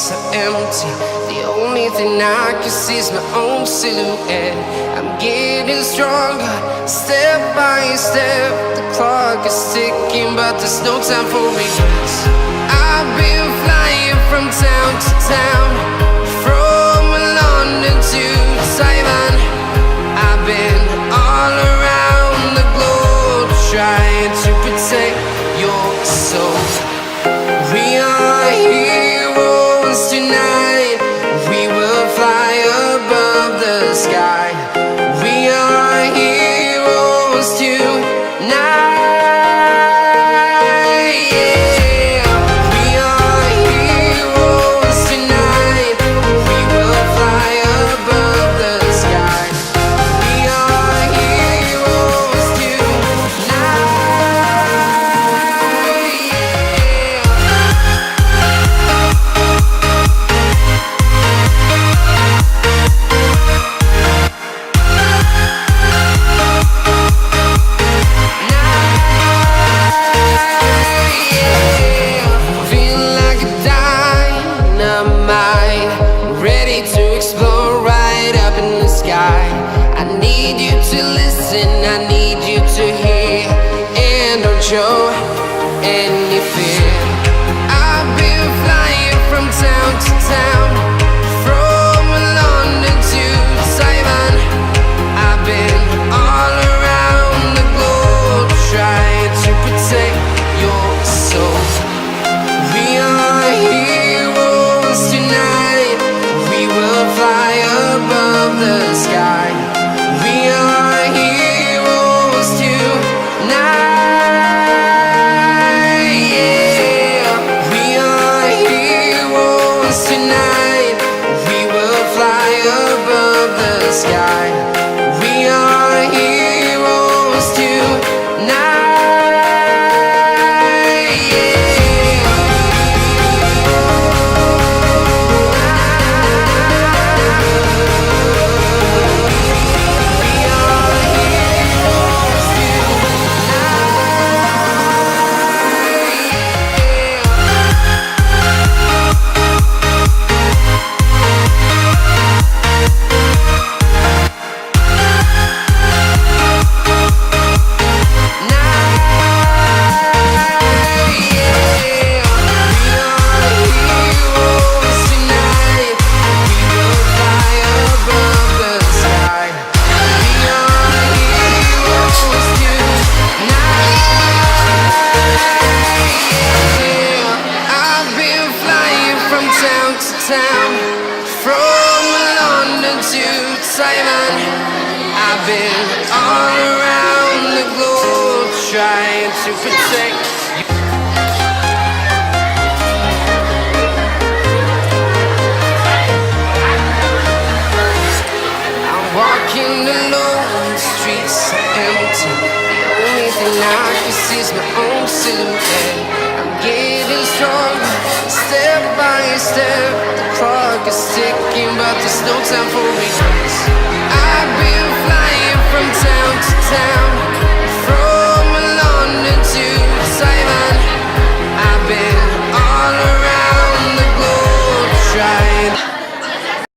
streets are empty. The only thing I can see is my own silhouette. I'm getting stronger, step by step. The clock is ticking, but there's no time for regrets. I've been flying from town to town, from London to Taiwan. I've been all around the globe, trying to protect your soul. We are heroes tonight. We will fly above the sky. We are heroes tonight. Yeah. We are heroes tonight. We will fly above the sky. We are heroes tonight. I need you to hear and don't show any fear. I've been flying from town to town, from London to Taiwan. I've been all around the globe, trying to protect your soul. We are heroes tonight. We will fly above the sky. We are heroes tonight. Yeah. We are heroes tonight. We will fly above the sky. We are heroes tonight. Yeah. Town, from London to Taiwan. I've been all around the globe, trying to protect you. I'm walking alone, the streets are empty. The only thing I can see is my own silhouette. I'm getting stronger, step by step. The clock is ticking, but there's no time for regrets. I've been flying from town to town,